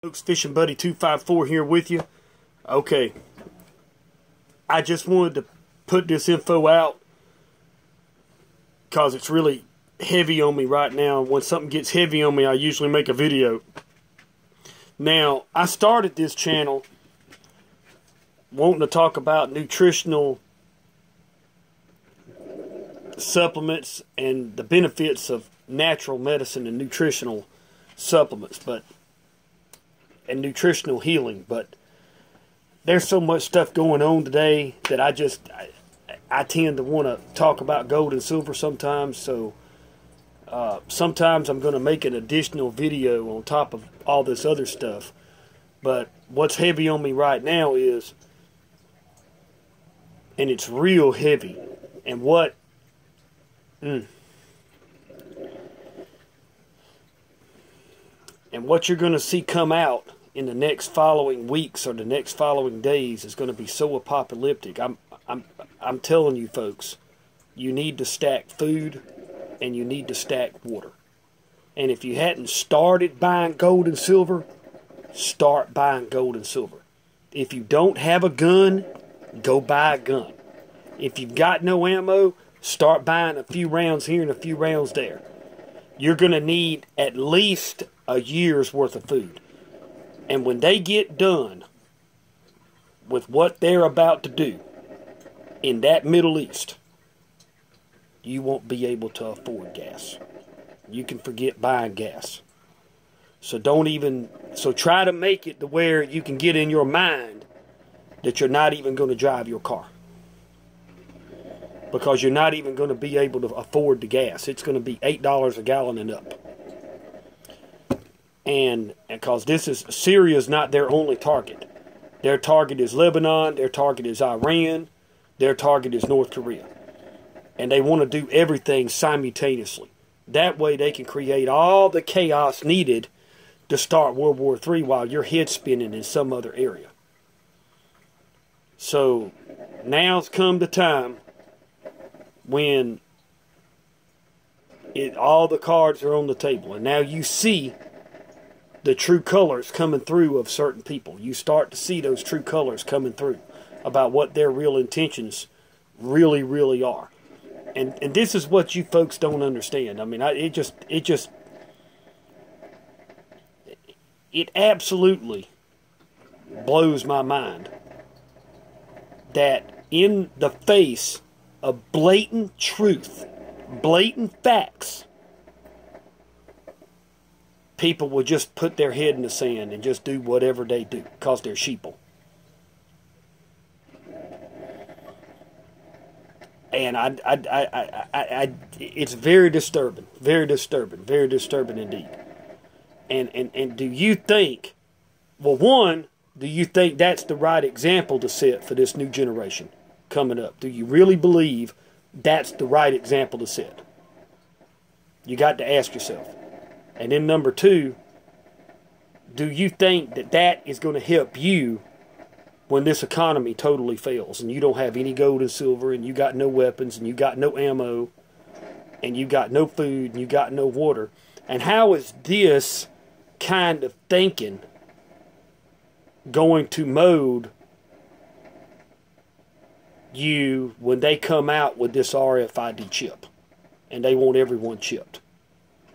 Folks, Fishing Buddy 254 here with you. Okay, I just wanted to put this info out because it's really heavy on me right now. When something gets heavy on me, I usually make a video. Now, I started this channel wanting to talk about nutritional supplements and the benefits of natural medicine and nutritional supplements, and nutritional healing, but there's so much stuff going on today that I tend to want to talk about gold and silver sometimes. So sometimes I'm going to make an additional video on top of all this other stuff. But what's heavy on me right now is, and it's real heavy, and what and what you're going to see come out in the next following weeks or the next following days is going to be so apocalyptic. I'm telling you folks, you need to stack food and you need to stack water. And if you hadn't started buying gold and silver, start buying gold and silver. If you don't have a gun, go buy a gun. If you've got no ammo, start buying a few rounds here and a few rounds there. You're going to need at least a year's worth of food. And when they get done with what they're about to do in that Middle East, you won't be able to afford gas. You can forget buying gas. So try to make it to where you can get in your mind that you're not even going to drive your car. Because you're not even going to be able to afford the gas. It's going to be $8 a gallon and up. And because Syria's not their only target. Their target is Lebanon, their target is Iran, their target is North Korea. And they want to do everything simultaneously. That way they can create all the chaos needed to start World War III while your head's spinning in some other area. So now's come the time when all the cards are on the table. And now you see the true colors coming through of certain people. You start to see those true colors coming through about what their real intentions really, really are. And this is what you folks don't understand. I mean, it absolutely blows my mind that in the face of blatant truth, blatant facts, people will just put their head in the sand and just do whatever they do because they're sheeple. And it's very disturbing, very disturbing, very disturbing indeed. And do you think, well, one, do you think that's the right example to set for this new generation coming up? Do you really believe that's the right example to set? You got to ask yourself. And then number two, do you think that is going to help you when this economy totally fails and you don't have any gold and silver and you got no weapons and you got no ammo and you got no food and you got no water? And how is this kind of thinking going to mold you when they come out with this RFID chip and they want everyone chipped?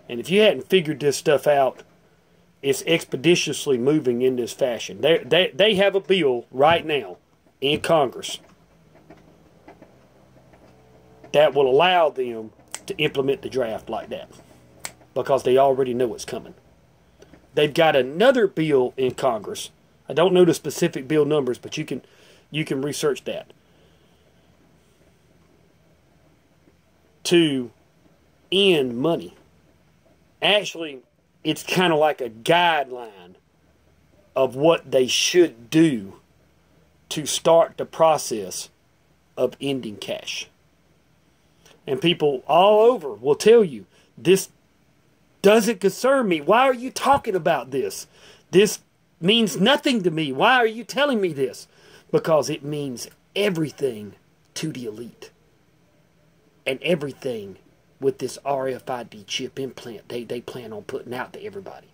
And if you hadn't figured this stuff out, it's expeditiously moving in this fashion. They have a bill right now in Congress that will allow them to implement the draft like that because they already know it's coming. They've got another bill in Congress. I don't know the specific bill numbers, but you can research that, to end money. Actually, it's kind of like a guideline of what they should do to start the process of ending cash. And people all over will tell you, this doesn't concern me. Why are you talking about this? This means nothing to me. Why are you telling me this? Because it means everything to the elite. And everything with this RFID chip implant they plan on putting out to everybody.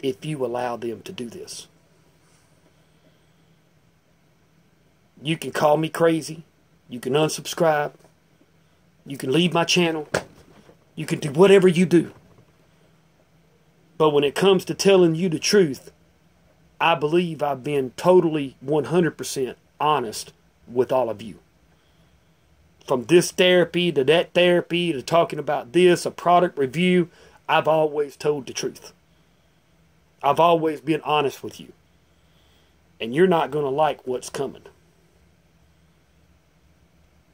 if you allow them to do this. You can call me crazy. You can unsubscribe. You can leave my channel. You can do whatever you do. But when it comes to telling you the truth, I believe I've been totally 100% honest with all of you. From this therapy to that therapy to talking about this, a product review, I've always told the truth. I've always been honest with you. And you're not going to like what's coming.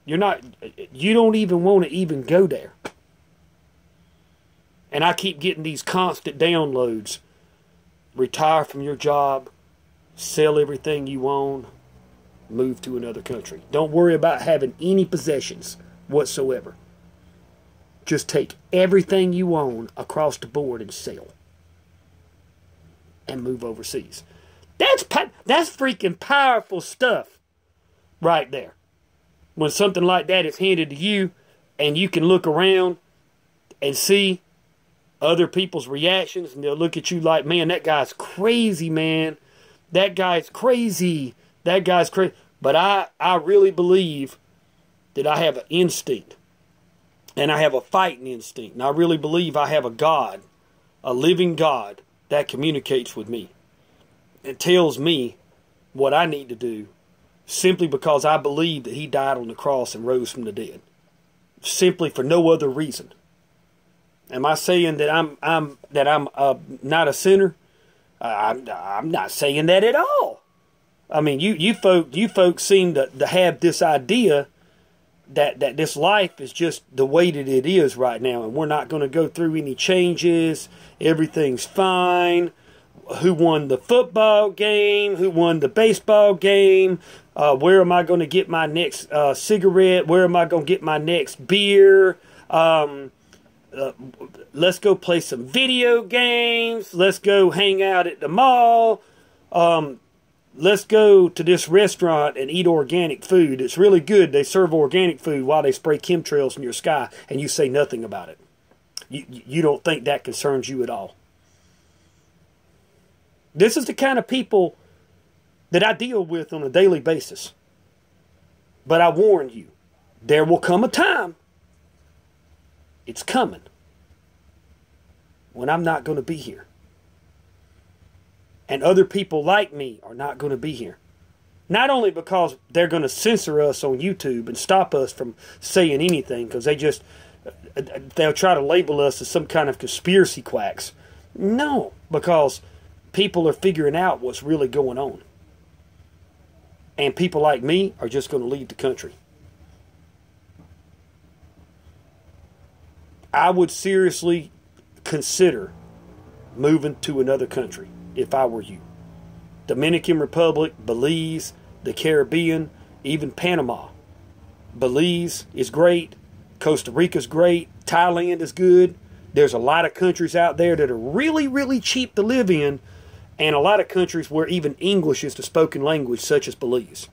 You don't even want to even go there. And I keep getting these constant downloads. Retire from your job, sell everything you own, move to another country. Don't worry about having any possessions whatsoever. Just take everything you own across the board and sell. And move overseas. That's freaking powerful stuff right there. When something like that is handed to you and you can look around and see other people's reactions and they'll look at you like, man, that guy's crazy, man. That guy's crazy. That guy's crazy. But I really believe that I have an instinct. And I have a fighting instinct. And I really believe I have a God, a living God, that communicates with me. It tells me what I need to do simply because I believe that he died on the cross and rose from the dead. Simply for no other reason. Am I saying that I'm not a sinner? I'm not saying that at all. I mean, you folks seem to have this idea that this life is just the way that it is right now, and we're not going to go through any changes. Everything's fine. Who won the football game? Who won the baseball game? Where am I going to get my next cigarette? Where am I going to get my next beer? Let's go play some video games. Let's go hang out at the mall. Let's go to this restaurant and eat organic food. It's really good. They serve organic food while they spray chemtrails in your sky, and you say nothing about it. You don't think that concerns you at all. This is the kind of people that I deal with on a daily basis. But I warn you, there will come a time, it's coming, when I'm not going to be here. And other people like me are not going to be here. Not only because they're going to censor us on YouTube and stop us from saying anything, because they'll try to label us as some kind of conspiracy quacks. No, because people are figuring out what's really going on. And people like me are just going to leave the country. I would seriously consider moving to another country if I were you. Dominican Republic, Belize, the Caribbean, even Panama. Belize is great. Costa Rica's great. Thailand is good. There's a lot of countries out there that are really, really cheap to live in. And a lot of countries where even English is the spoken language, such as Belize.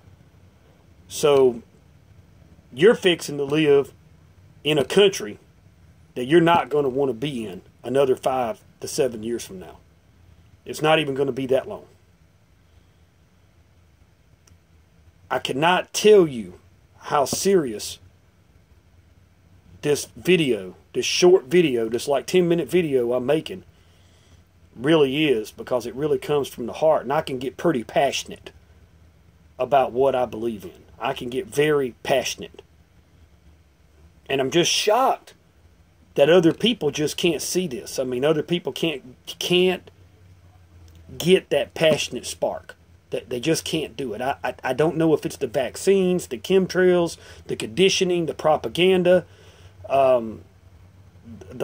So, you're fixing to live in a country that you're not going to want to be in another 5 to 7 years from now. It's not even going to be that long. I cannot tell you how serious this video, this short video, this like 10-minute video I'm making, really is, because it really comes from the heart, and I can get pretty passionate about what I believe in. I can get very passionate. And I'm just shocked that other people just can't see this. I mean, other people can't get that passionate spark. That they just can't do it. I don't know if it's the vaccines, the chemtrails, the conditioning, the propaganda, the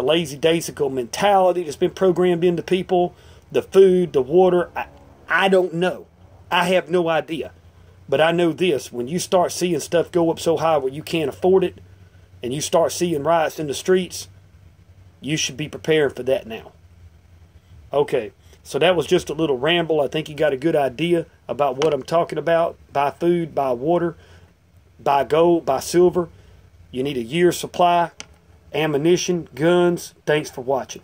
lazy-daisical mentality that's been programmed into people, the food, the water. I don't know. I have no idea. But I know this. When you start seeing stuff go up so high where you can't afford it, and you start seeing riots in the streets, you should be prepared for that now. Okay, so that was just a little ramble. I think you got a good idea about what I'm talking about. Buy food, buy water, buy gold, buy silver. You need a year's supply, ammunition, guns. Thanks for watching.